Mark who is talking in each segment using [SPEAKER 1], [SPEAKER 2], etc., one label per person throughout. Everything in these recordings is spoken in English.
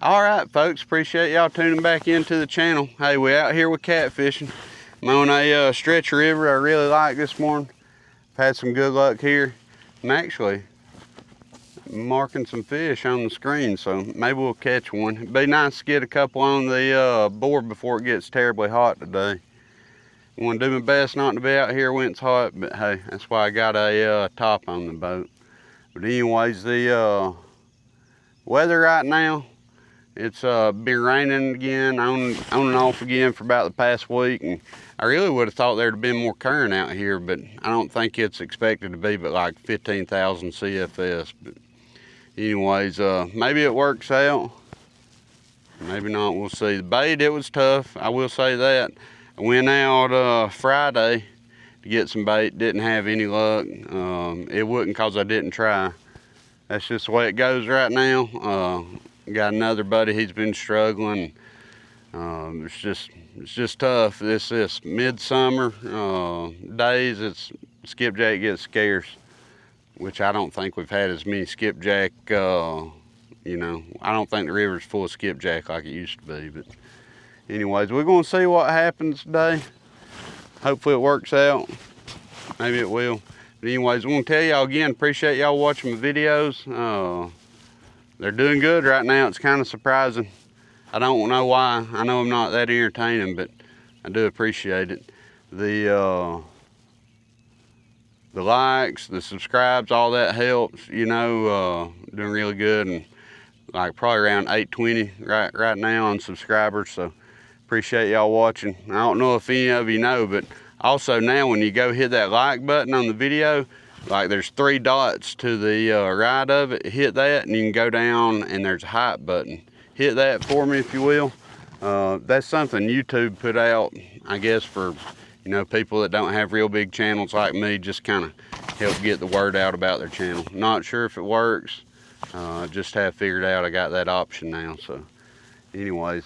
[SPEAKER 1] All right, folks, appreciate y'all tuning back into the channel. Hey, we out here with catfishing. I'm on a stretch of river I really like this morning. I've had some good luck here. I'm actually marking some fish on the screen, so maybe we'll catch one. It'd be nice to get a couple on the board before it gets terribly hot today. I want to do my best not to be out here when it's hot, but hey, that's why I got a top on the boat. But anyways, the weather right now, it's been raining again, on and off again for about the past week, and I really would have thought there'd have been more current out here, but I don't think it's expected to be but like 15,000 CFS. But anyways, maybe it works out, maybe not, we'll see. The bait, it was tough, I will say that. I went out Friday to get some bait, didn't have any luck. It wasn't because I didn't try. That's just the way it goes right now. Got another buddy, he's been struggling. It's just tough. This midsummer days, skipjack gets scarce, which I don't think we've had as many skipjack. You know, I don't think the river's full of skipjack like it used to be. But anyways, we're gonna see what happens today. Hopefully it works out. Maybe it will. But anyways, I want to tell y'all again, appreciate y'all watching my videos. They're doing good right now. It's kind of surprising. I don't know why. I know I'm not that entertaining, but I do appreciate it. The likes, the subscribes, all that helps. You know, doing really good, and like probably around 820 right now on subscribers. So appreciate y'all watching. I don't know if any of you know, but also now when you go hit that like button on the video, like there's 3 dots to the right of it, hit that and you can go down and there's a hype button. Hit that for me if you will. That's something YouTube put out, I guess, for, you know, people that don't have real big channels like me, just kind of help get the word out about their channel. Not sure if it works, just have figured out I got that option now. So anyways,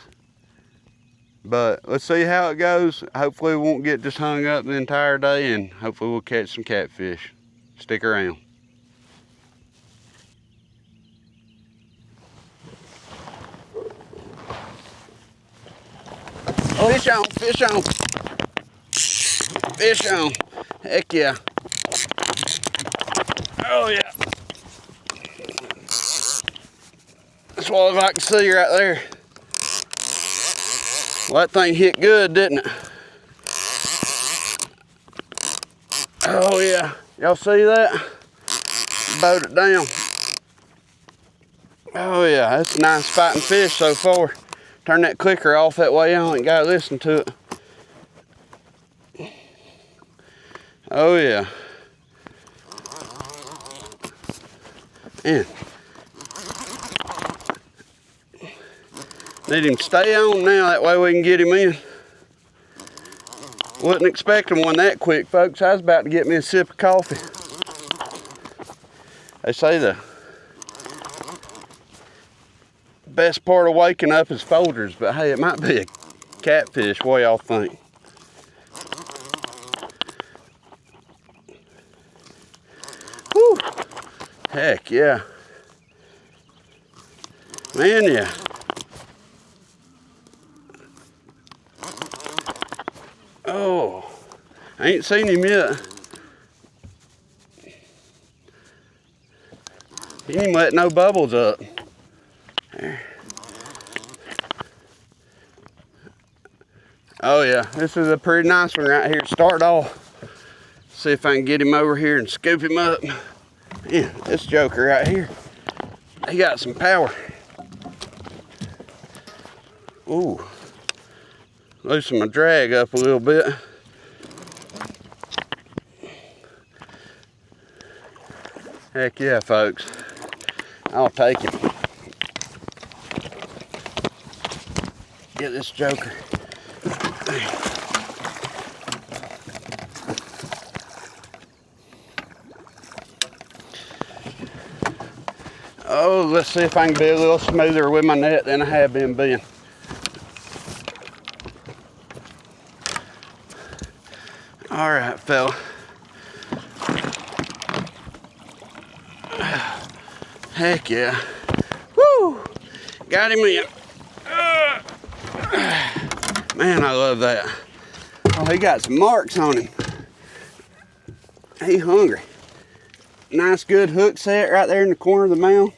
[SPEAKER 1] but let's see how it goes. Hopefully we won't get just hung up the entire day, and hopefully we'll catch some catfish. Stick around. Oh, fish on, fish on. Fish on. Heck yeah. Oh yeah. That's what I like to see right there. Well, that thing hit good, didn't it? Oh yeah. Y'all see that? Boat it down. Oh yeah, that's a nice fighting fish so far. Turn that clicker off, that way I ain't gotta listen to it. Oh yeah. Man. Need him to stay on now, that way we can get him in. Wasn't expecting one that quick, folks. I was about to get me a sip of coffee. They say the best part of waking up is folders, but hey, it might be a catfish. What y'all think? Whew. Heck yeah. Man, yeah. Oh, I ain't seen him yet. He ain't let no bubbles up. There. Oh yeah, this is a pretty nice one right here to start off. See if I can get him over here and scoop him up. Yeah, this joker right here, he got some power. Ooh. Loosen my drag up a little bit. Heck yeah, folks. I'll take it. Get this joker. Oh, let's see if I can be a little smoother with my net than I have been being. All right, fella. Heck yeah. Woo! Got him in. Man, I love that. Oh, he got some marks on him. He hungry. Nice good hook set right there in the corner of the mouth.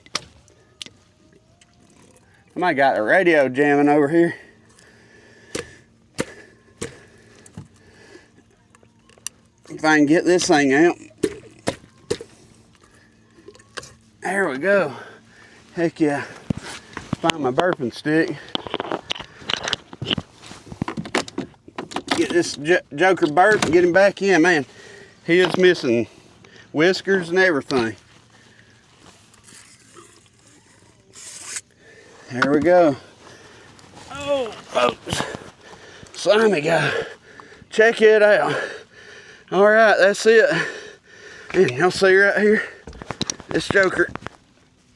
[SPEAKER 1] I might got the radio jamming over here. If I can get this thing out. There we go. Heck yeah. Find my burping stick. Get this joker burp and get him back in. Man, he is missing whiskers and everything. There we go. Oh, folks. Slimy guy. Check it out. All right, that's it. And y'all see right here, this joker,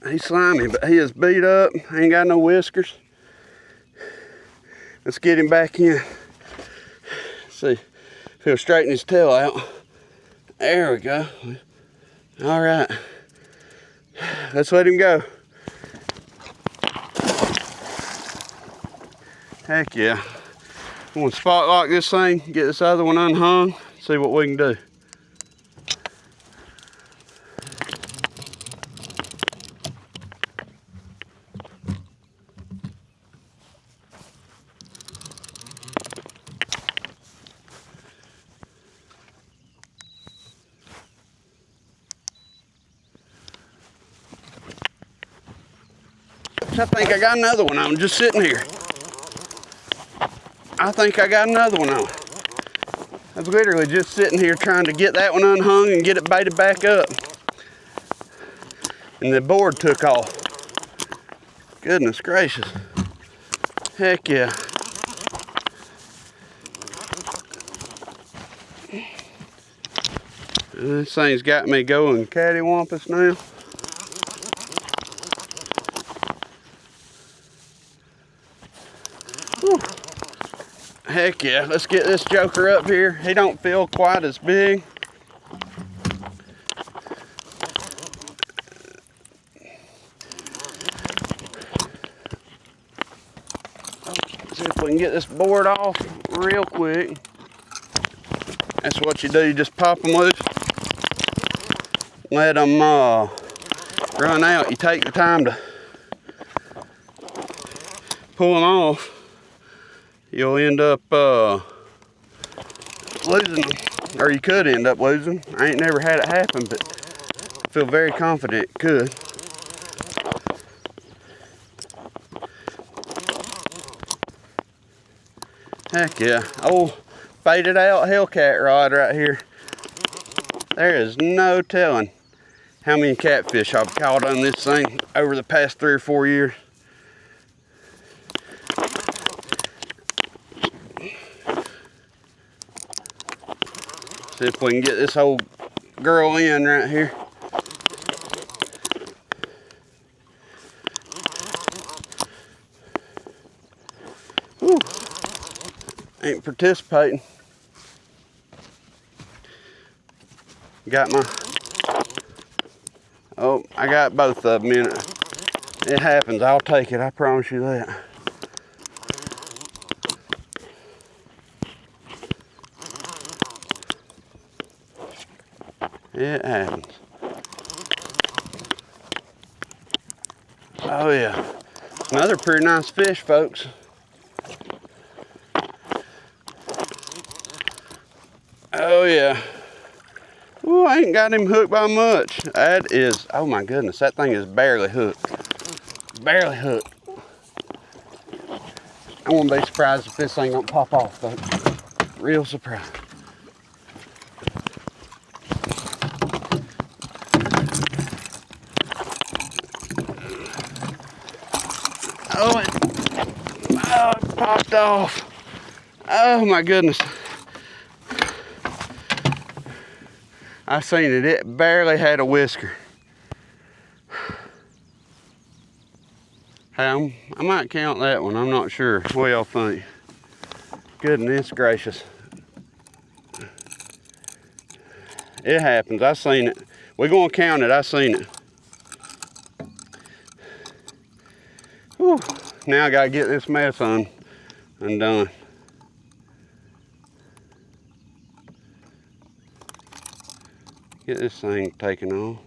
[SPEAKER 1] he's slimy, but he is beat up. Ain't got no whiskers. Let's get him back in. See if he'll straighten his tail out. There we go. All right, let's let him go. Heck yeah. I'm gonna spot lock this thing, get this other one unhung, see what we can do. I think I got another one on just sitting here. I think I got another one on. I was literally just sitting here trying to get that one unhung and get it baited back up. And the board took off. Goodness gracious. Heck yeah. This thing's got me going cattywampus now. Whew. Heck yeah, let's get this joker up here. He don't feel quite as big. See if we can get this board off real quick. That's what you do, you just pop them loose. Let them run out. You take the time to pull them off. You'll end up losing them, or you could end up losing them. I ain't never had it happen, but I feel very confident it could. Heck yeah. Oh, faded out Hellcat rod right here. There is no telling how many catfish I've caught on this thing over the past 3 or 4 years. See if we can get this old girl in right here. Whew. Ain't participating. Got my, oh, I got both of them in it. It happens, I'll take it, I promise you that. It happens. Oh yeah, another pretty nice fish, folks. Oh yeah. Ooh, I ain't got him hooked by much. That is, oh my goodness, that thing is barely hooked. Barely hooked. I won't be surprised if this thing don't pop off, folks. Real surprised. Oh, it popped off. Oh my goodness. I seen it, it barely had a whisker. Hey, I might count that one, I'm not sure. What y'all think? Goodness gracious. It happens, I seen it. We're gonna count it, I seen it. Whew. Now I gotta get this mess undone. Get this thing taken on.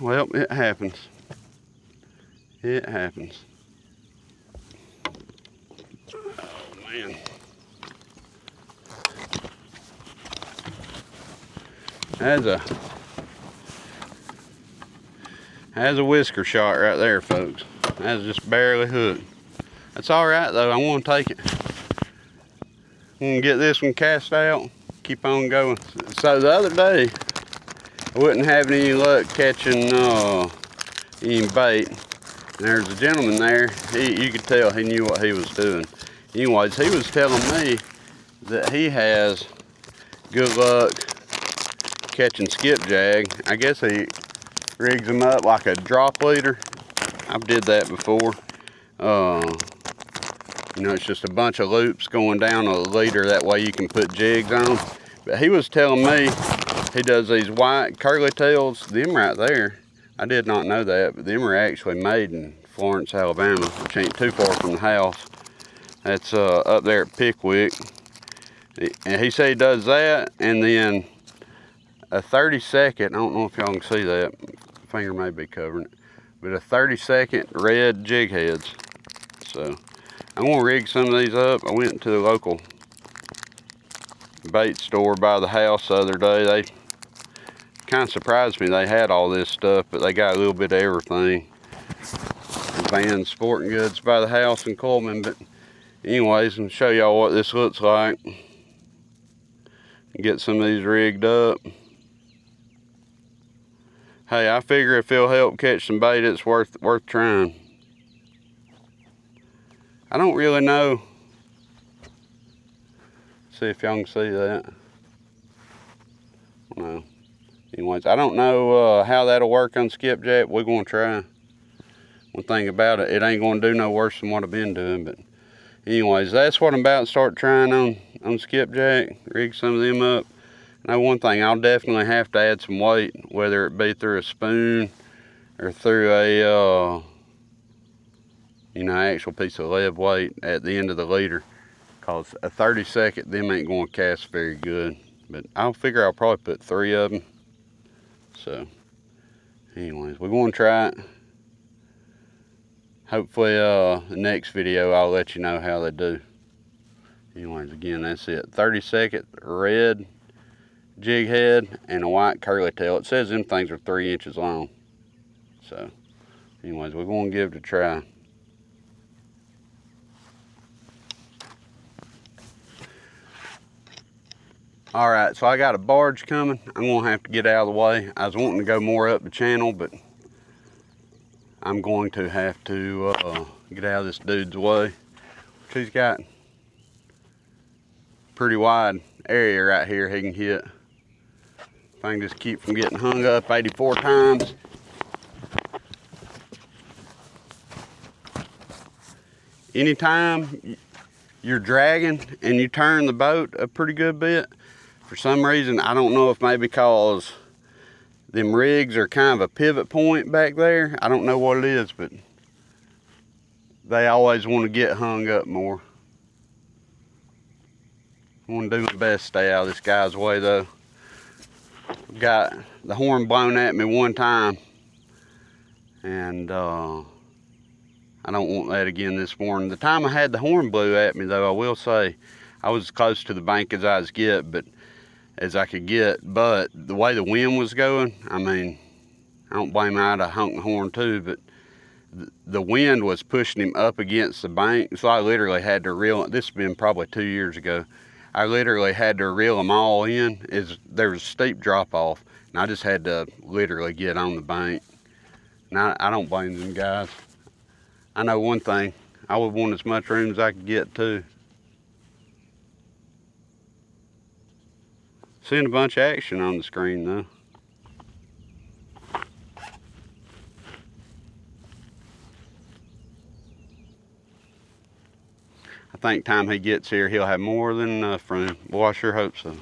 [SPEAKER 1] Well, it happens. It happens. Oh, man. That's a whisker shot right there, folks. That's just barely hooked. That's all right, though. I want to take it. I'm going to get this one cast out. Keep on going. So the other day, I wasn't having any luck catching any bait. And there's a gentleman there. You could tell he knew what he was doing. Anyways, he was telling me that he has good luck catching skipjack. I guess he rigs them up like a drop leader. I've did that before. You know, it's just a bunch of loops going down a leader. That way you can put jigs on. But he was telling me he does these white curly tails. Them right there, I did not know that, but them are actually made in Florence, Alabama, which ain't too far from the house. That's up there at Pickwick. And he said he does that, and then a 30-second, I don't know if y'all can see that, finger may be covering it, but a 30-second red jig heads. So I'm gonna rig some of these up. I went to the local bait store by the house the other day. They kind of surprised me. They had all this stuff, but they got a little bit of everything. Van Sporting Goods by the house in Coleman. But anyways, I'm gonna show y'all what this looks like. Get some of these rigged up. Hey, I figure if it'll help catch some bait, it's worth trying. I don't really know. See if y'all can see that. No. Anyways, I don't know how that'll work on skipjack. We're gonna try. One thing about it, it ain't gonna do no worse than what I've been doing. But anyways, that's what I'm about to start trying on skipjack. Rig some of them up. Now, one thing, I'll definitely have to add some weight, whether it be through a spoon or through a actual piece of lead weight at the end of the leader. Cause a 30-second, them ain't gonna cast very good. But I'll figure I'll probably put 3 of them. So, anyways, we're gonna try it. Hopefully, the next video, I'll let you know how they do. Anyways, again, that's it. 30-second red jig head and a white curly tail. It says them things are 3 inches long. So, anyways, we're gonna give it a try. All right, so I got a barge coming. I'm gonna have to get out of the way. I was wanting to go more up the channel, but I'm going to have to get out of this dude's way. He's got pretty wide area right here he can hit. If I can just keep from getting hung up 84 times. Anytime you're dragging and you turn the boat a pretty good bit, for some reason, I don't know if maybe because them rigs are kind of a pivot point back there. I don't know what it is, but they always want to get hung up more. I want to do my best to stay out of this guy's way though. Got the horn blown at me one time, and I don't want that again this morning. The time I had the horn blew at me though, I will say, I was as close to the bank as I could get, but the way the wind was going, I mean, I don't blame him. I'd have honked the horn too, but the wind was pushing him up against the bank, so I literally had to reel. This has been probably 2 years ago. I literally had to reel them all in. There was a steep drop off, and I just had to literally get on the bank. And I don't blame them guys. I know one thing, I would want as much room as I could get too. Seeing a bunch of action on the screen though. think time he gets here, he'll have more than enough room. Boy, I sure hope so.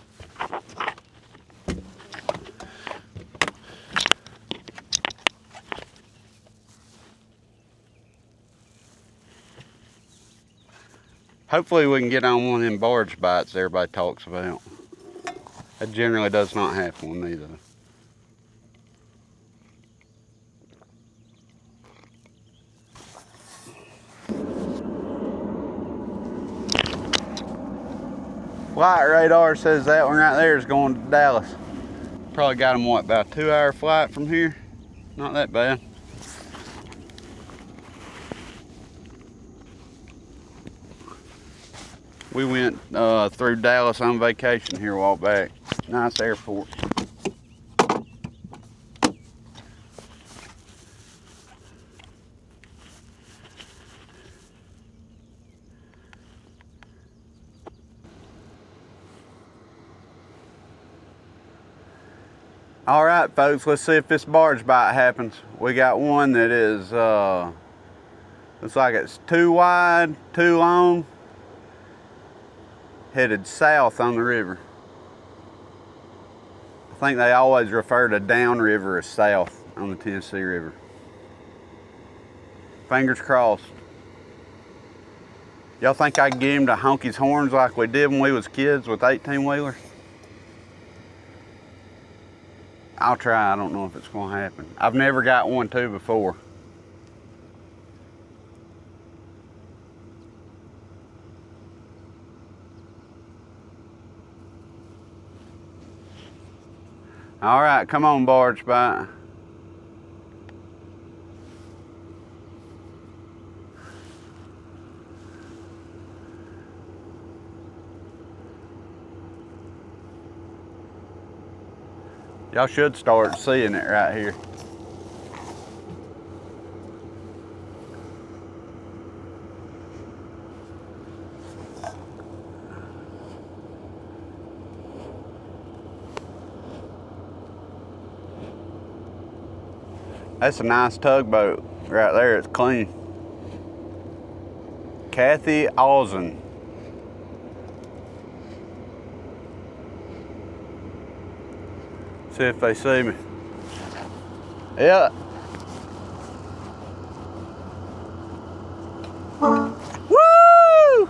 [SPEAKER 1] Hopefully we can get on one of them barge bites everybody talks about. That generally does not happen with me though. Flight radar says that one right there is going to Dallas. Probably got them, what, about a 2-hour flight from here? Not that bad. We went through Dallas on vacation here a while back. Nice airport. All right, folks, let's see if this barge bite happens. We got one that is, looks like it's too wide, too long, headed south on the river. I think they always refer to downriver as south on the Tennessee River. Fingers crossed. Y'all think I can get him to honk his horns like we did when we was kids with 18-wheelers? I'll try. I don't know if it's going to happen. I've never got one too before. All right, come on, barge bite. Y'all should start seeing it right here. That's a nice tugboat right there. It's clean. Kathy Austin. See if they see me. Yeah. Woo!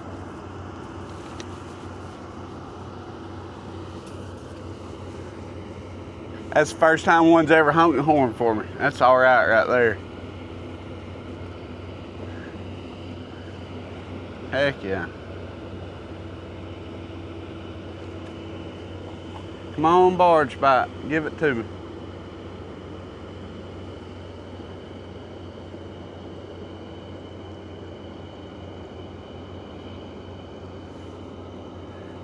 [SPEAKER 1] That's the first time one's ever honked the horn for me. That's all right there. Heck yeah. Come on, barge bite. Give it to me.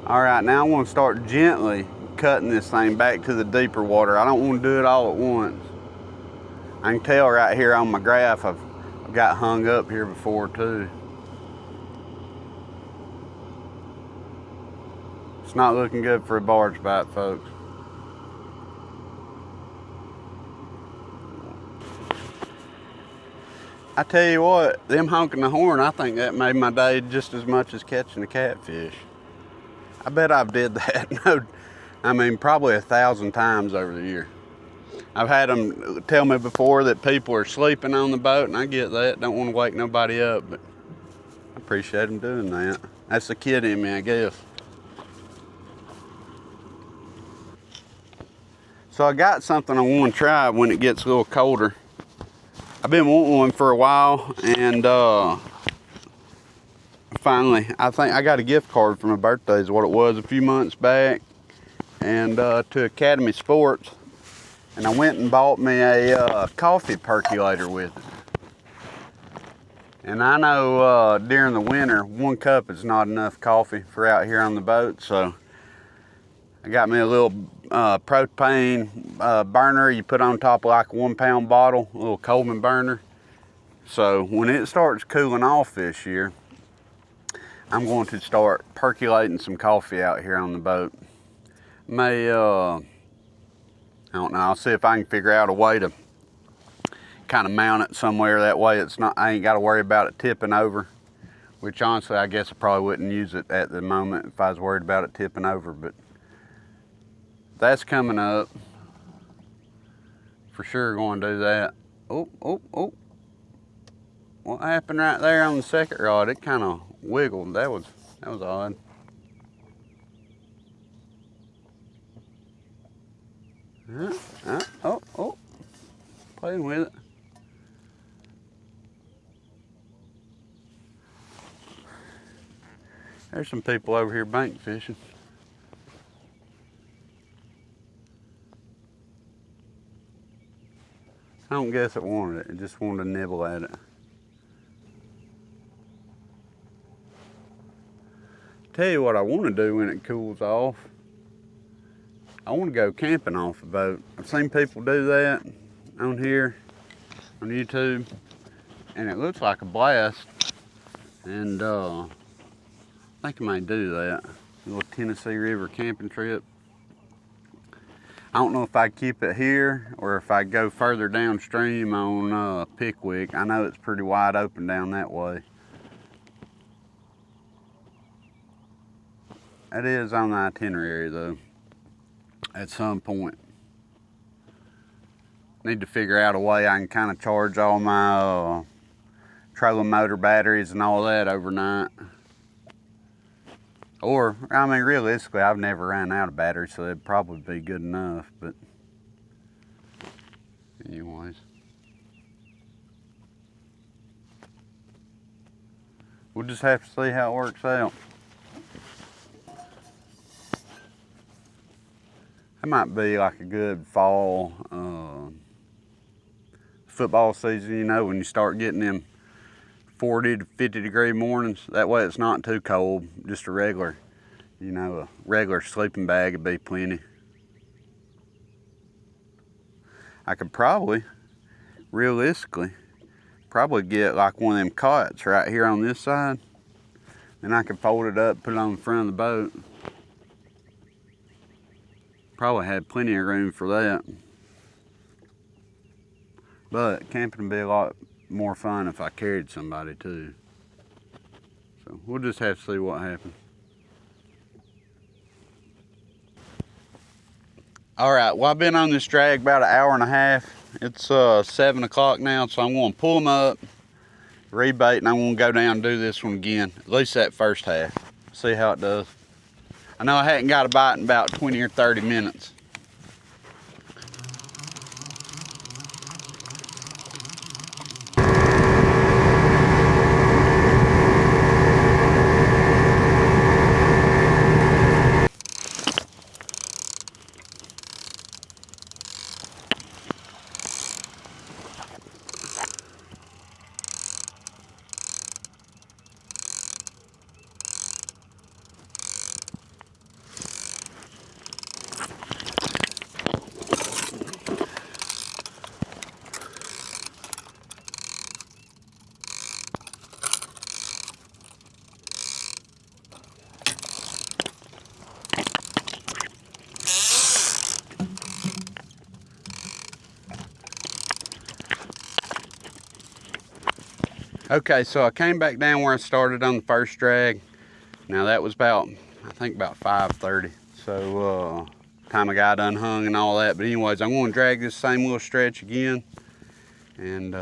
[SPEAKER 1] All right, now I want to start gently cutting this thing back to the deeper water. I don't want to do it all at once. I can tell right here on my graph I've got hung up here before too. It's not looking good for a barge bite, folks. I tell you what, them honking the horn, I think that made my day just as much as catching a catfish. I bet I've did that. No, I mean, probably 1,000 times over the year. I've had them tell me before that people are sleeping on the boat, and I get that. Don't want to wake nobody up, but I appreciate them doing that. That's the kid in me, I guess. So I got something I want to try when it gets a little colder. I've been wanting one for a while, and finally, I think I got a gift card for my birthday is what it was a few months back, and to Academy Sports, and I went and bought me a coffee percolator with it. And I know during the winter, 1 cup is not enough coffee for out here on the boat, so I got me a little propane burner you put on top of like a 1-pound bottle, a little Coleman burner. So when it starts cooling off this year, I'm going to start percolating some coffee out here on the boat. May, I don't know, I'll see if I can figure out a way to kind of mount it somewhere. That way it's not, I ain't got to worry about it tipping over which honestly, I guess I probably wouldn't use it at the moment if I was worried about it tipping over, but that's coming up. For sure going to do that. Oh, oh, oh. What happened right there on the second rod? It kind of wiggled. That was odd. Oh, oh. Playing with it. There's some people over here bank fishing. I don't guess it wanted it. It just wanted to nibble at it. Tell you what I want to do when it cools off. I want to go camping off the boat. I've seen people do that on here on YouTube, and it looks like a blast. And I think I may do that. A little Tennessee River camping trip. I don't know if I keep it here or if I go further downstream on Pickwick. I know it's pretty wide open down that way. It is on the itinerary though, at some point. Need to figure out a way I can kind of charge all my trolling motor batteries and all that overnight. Or, I mean, realistically, I've never ran out of batteries, so it'd probably be good enough, but anyways. We'll just have to see how it works out. It might be like a good fall football season, you know, when you start getting them 40 to 50 degree mornings. That way it's not too cold, just a regular, you know, a regular sleeping bag would be plenty. I could probably, realistically, get like one of them cots right here on this side. Then I could fold it up, put it on the front of the boat. Probably had plenty of room for that. But camping would be a lot more fun if I carried somebody too. So we'll just have to see what happens. All right, well, I've been on this drag about an hour and a half. It's 7 o'clock now, so I'm gonna pull them up, rebait, and I'm gonna go down and do this one again, at least that first half. See how it does. I know I hadn't got a bite in about 20 or 30 minutes. Okay, so I came back down where I started on the first drag. Now that was about, I think about 5:30. So time I got unhung and all that. But anyways, I'm gonna drag this same little stretch again and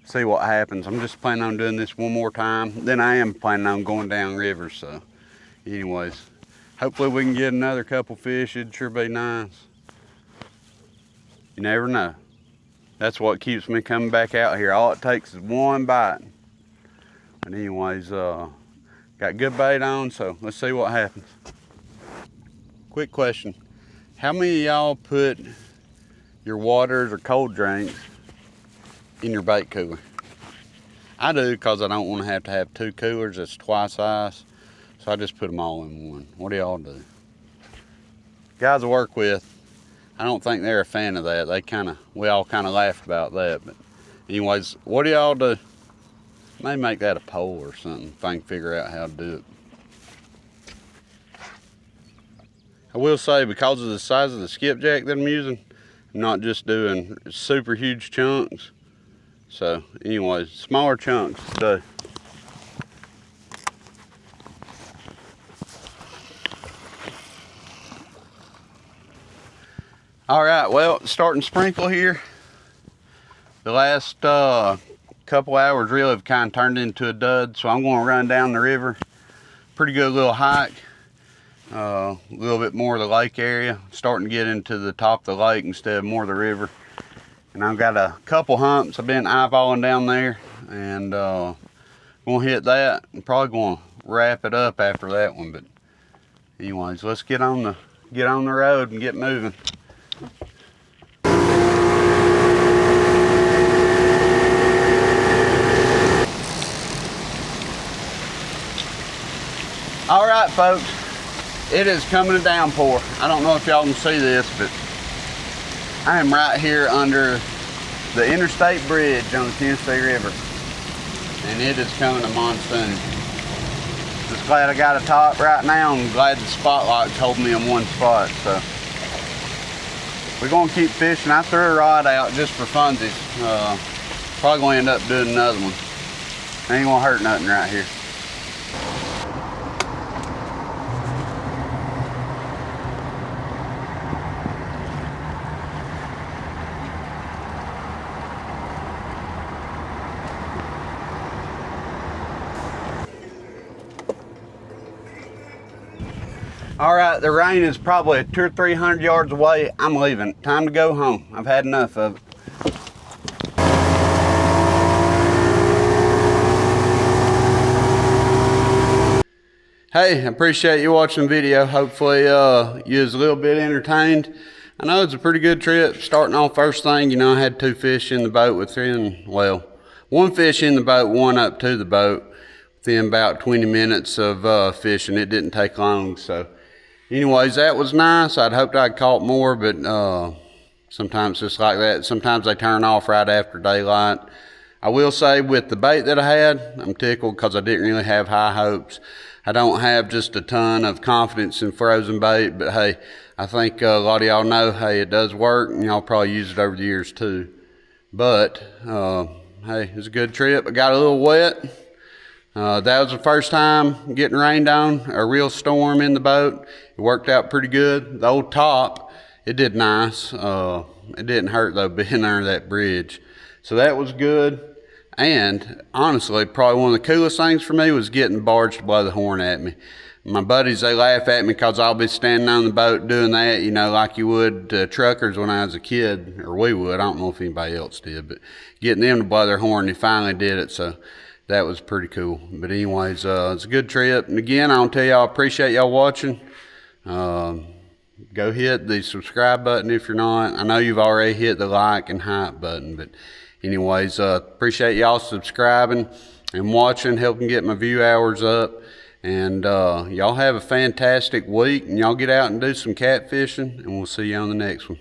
[SPEAKER 1] see what happens. I'm just planning on doing this one more time. Then I am planning on going down river. So anyways, hopefully we can get another couple fish. It'd sure be nice. You never know. That's what keeps me coming back out here. All it takes is one bite. But anyways, got good bait on, so let's see what happens. Quick question. How many of y'all put your waters or cold drinks in your bait cooler? I do, because I don't want to have 2 coolers that's twice ice. So I just put them all in one. What do y'all do? Guys I work with, I don't think they're a fan of that. We all kind of laughed about that. But anyways, what do y'all do? Maybe make that a poll or something if I can figure out how to do it. I will say, because of the size of the skipjack that I'm using, I'm not just doing super huge chunks. So anyways, smaller chunks. So All right, well, it's starting to sprinkle here. The last couple hours really have kind of turned into a dud, so I'm going to run down the river. Pretty good little hike. A little bit more of the lake area. Starting to get into the top of the lake instead of more of the river. And I've got a couple humps I've been eyeballing down there, and going to hit that. I'm probably going to wrap it up after that one. But anyways, let's get on the road and get moving. All right, folks, it is coming a downpour. I don't know if y'all can see this, but I am right here under the interstate bridge on the Tennessee River, and it is coming a monsoon. Just glad I got a top right now. I'm glad the spotlight's holding me in one spot. So we're gonna keep fishing. I threw a rod out just for funsies. Probably gonna end up doing another one. Ain't gonna hurt nothing right here. All right, the rain is probably 200 or 300 yards away. I'm leaving. Time to go home. I've had enough of it. Hey, I appreciate you watching the video. Hopefully you was a little bit entertained. I know it's a pretty good trip. Starting off first thing, you know, I had 2 fish in the boat within, well, 1 fish in the boat, 1 up to the boat within about 20 minutes of fishing. It didn't take long, so. Anyways, that was nice. I'd hoped I'd caught more, but sometimes it's like that. Sometimes they turn off right after daylight. I will say with the bait that I had, I'm tickled because I didn't really have high hopes. I don't have just a ton of confidence in frozen bait, but hey, I think a lot of y'all know, hey, it does work, and y'all probably used it over the years too. But hey, it was a good trip. I got a little wet. That was the first time getting rained on, a real storm in the boat. It worked out pretty good. The old top, it did nice. It didn't hurt though being under that bridge. So that was good. And honestly, probably one of the coolest things for me was getting the barge to blow the horn at me. My buddies, they laugh at me because I'll be standing on the boat doing that, you know, like you would truckers when I was a kid, or we would. I don't know if anybody else did, but getting them to blow their horn, they finally did it. So that was pretty cool. But anyways, it's a good trip. And again, I'll tell y'all, I appreciate y'all watching. Go hit the subscribe button if you're not. I know you've already hit the like and hype button, but anyways, appreciate y'all subscribing and watching, helping get my view hours up. And y'all have a fantastic week, and y'all get out and do some catfishing, and we'll see you on the next one.